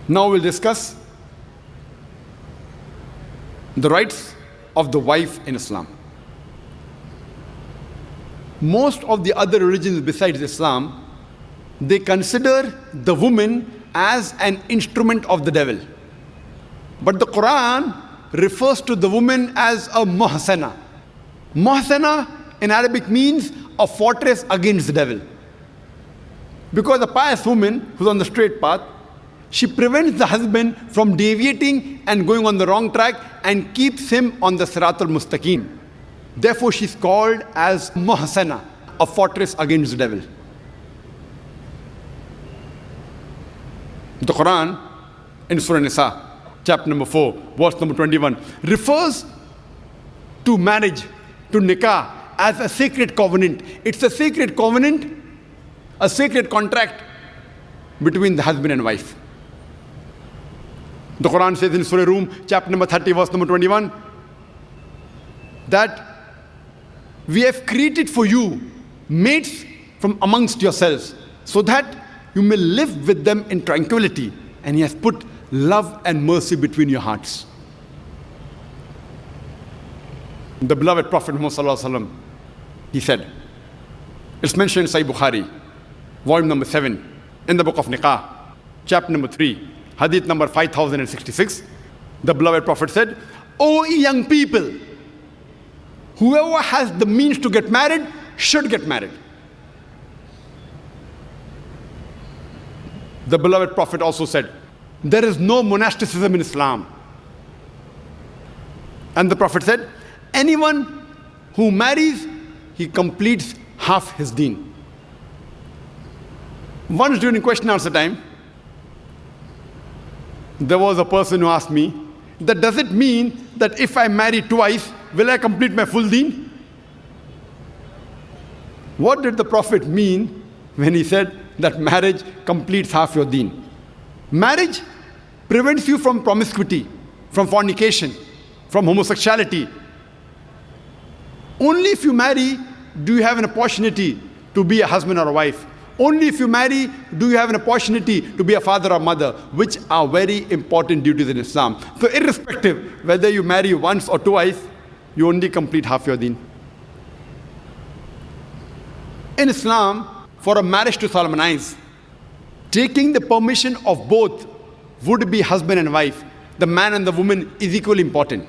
Now we'll discuss the rights of the wife in Islam. Most of the other religions besides Islam, they consider the woman as an instrument of the devil. But the Quran refers to the woman as a muhsana. Muhsana in Arabic means a fortress against the devil. Because a pious woman who's on the straight path, she prevents the husband from deviating and going on the wrong track and keeps him on the Sirat al-Mustaqim. Therefore, she's called as muhsana, a fortress against the devil. The Quran in Surah Nisa, chapter number 4, verse number 21, refers to marriage, to nikah, as a sacred covenant. It's a sacred covenant, a sacred contract between the husband and wife. The Quran says in Surah Rum, chapter number 30, verse number 21, that we have created for you mates from amongst yourselves, so that you may live with them in tranquility, and He has put love and mercy between your hearts. The beloved Prophet Muhammad, he said, it's mentioned in Sahih Bukhari, volume number 7, in the book of Nikah, chapter number 3, hadith number 5066. The beloved Prophet said, "O young people, whoever has the means to get married should get married." The beloved Prophet also said, there is no monasticism in Islam. And the Prophet said, anyone who marries, he completes half his deen. Once during question answer time, there was a person who asked me, that does it mean that if I marry twice, will I complete my full deen? What did the Prophet mean when he said that marriage completes half your deen? Marriage prevents you from promiscuity, from fornication, from homosexuality. Only if you marry do you have an opportunity to be a husband or a wife. Only if you marry do you have an opportunity to be a father or mother, which are very important duties in Islam. So irrespective whether you marry once or twice, you only complete half your deen. In Islam, for a marriage to solemnize, taking the permission of both would-be husband and wife, the man and the woman, is equally important.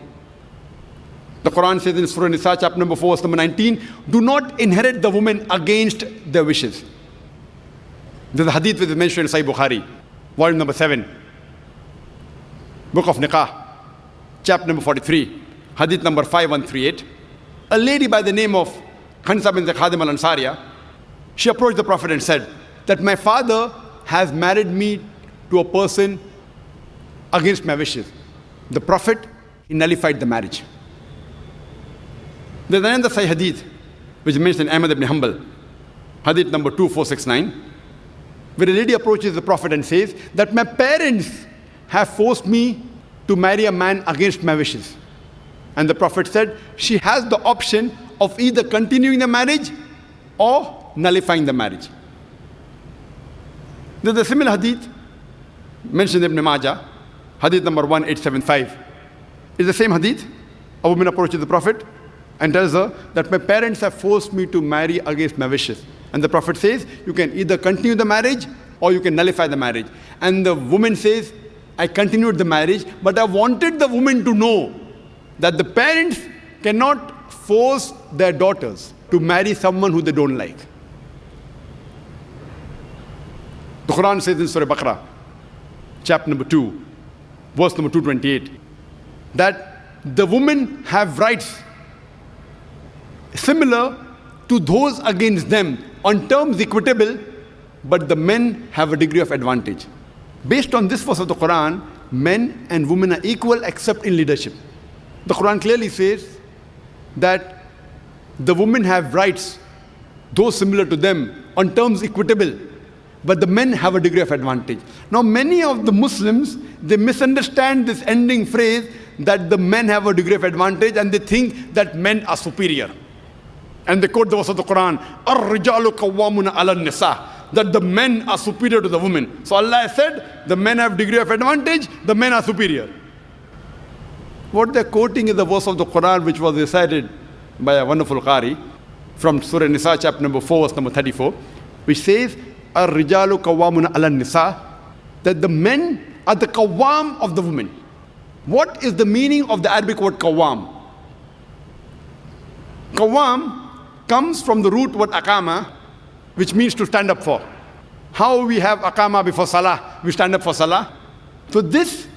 The Quran says in Surah Nisa, chapter number 4, verse number 19, do not inherit the woman against their wishes. There's a hadith which is mentioned in Sahih Bukhari, volume number 7, book of Nikah, chapter number 43, hadith number 5138. A lady by the name of Khansa bin Khadim al-Ansariya, she approached the Prophet and said that my father has married me to a person against my wishes. The Prophet, he nullified the marriage. There's another Sahih hadith which is mentioned in Ahmad ibn Hanbal, hadith number 2469, where a lady approaches the Prophet and says that my parents have forced me to marry a man against my wishes. And the Prophet said she has the option of either continuing the marriage or nullifying the marriage. There's a similar hadith mentioned in Ibn Majah, hadith number 1875. It's the same hadith. A woman approaches the Prophet and tells her that my parents have forced me to marry against my wishes. And the Prophet says, you can either continue the marriage or you can nullify the marriage. And the woman says, I continued the marriage, but I wanted the woman to know that the parents cannot force their daughters to marry someone who they don't like. The Quran says in Surah Baqarah, chapter number 2, verse number 228, that the women have rights similar to those against them on terms equitable, but the men have a degree of advantage. Based on this verse of the Quran, men and women are equal except in leadership. The Quran clearly says that the women have rights, those similar to them, on terms equitable, but the men have a degree of advantage. Now, many of the Muslims, they misunderstand this ending phrase that the men have a degree of advantage, and they think that men are superior. And they quote the verse of the Quran, "Ar-rijalu qawwamuna 'ala an-nisa." that the men are superior to the women. So Allah has said, the men have degree of advantage, the men are superior. What they're quoting is the verse of the Quran which was recited by a wonderful Qari from Surah Nisa, chapter number 4, verse number 34, which says, Ar-rijalu qawwamuna ala nisa, that the men are the qawwam of the women. What is the meaning of the Arabic word qawwam? Qawwam comes from the root word aqama, which means to stand up for. How we have aqama before salah, we stand up for salah. So this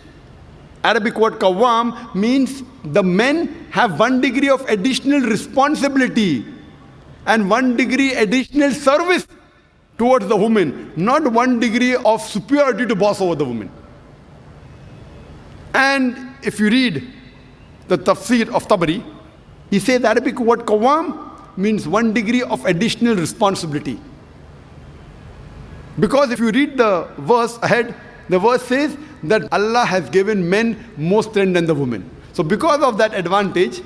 Arabic word qawwam means the men have 1 degree of additional responsibility and 1 degree additional service towards the woman, not 1 degree of superiority to boss over the woman. And if you read the tafsir of Tabari, he says the Arabic word qawwam means 1 degree of additional responsibility. Because if you read the verse ahead, the verse says that Allah has given men more strength than the women. So because of that advantage,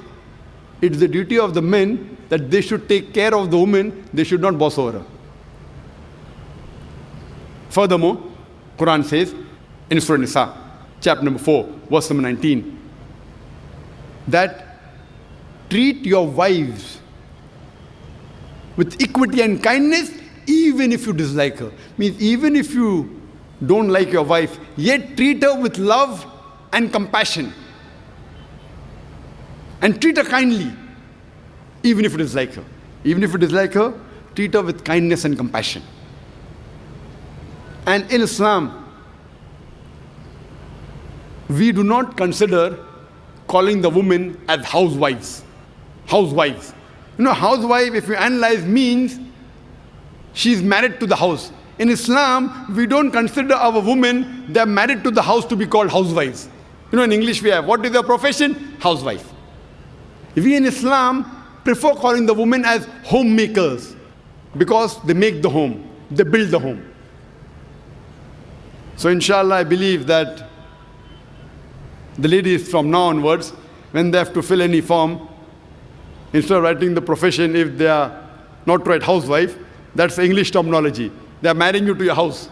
it's the duty of the men that they should take care of the woman, they should not boss over her. Furthermore, Quran says in Surah Nisa, chapter number 4, verse number 19, that treat your wives with equity and kindness even if you dislike her. Means even if you don't like your wife, yet treat her with love and compassion. And treat her kindly, even if you dislike her. Even if you dislike her, treat her with kindness and compassion. And in Islam, we do not consider calling the women as housewives. Housewives. You know, housewife, if you analyze, means she's married to the house. In Islam, we don't consider our women, they're married to the house, to be called housewives. You know, in English we have, what is their profession? Housewife. We in Islam prefer calling the women as homemakers because they make the home, they build the home. So inshallah, I believe that the ladies from now onwards, when they have to fill any form, instead of writing the profession, if they are not right housewife, that's English terminology. They are marrying you to your house.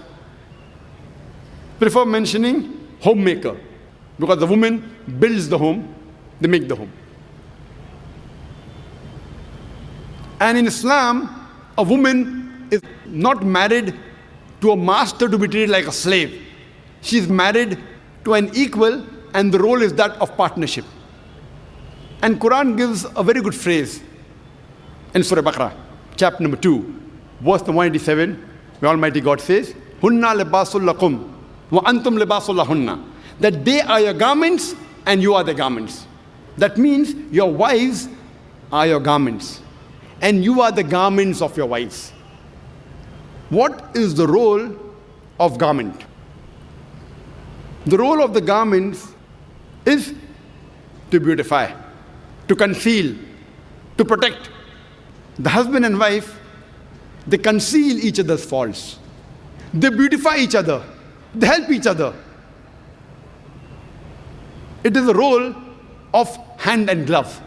Prefer mentioning homemaker, because the woman builds the home, they make the home. And in Islam, a woman is not married to a master to be treated like a slave. She is married to an equal, and the role is that of partnership. And Quran gives a very good phrase in Surah Baqarah, chapter number 2, verse number 187, where Almighty God says, Hunna libasul lakum wa antum libasul lahunna. That they are your garments and you are the garments. That means your wives are your garments and you are the garments of your wives. What is the role of garment? The role of the garments is to beautify, to conceal, to protect. The husband and wife, they conceal each other's faults. They beautify each other. They help each other. It is a role of hand and glove.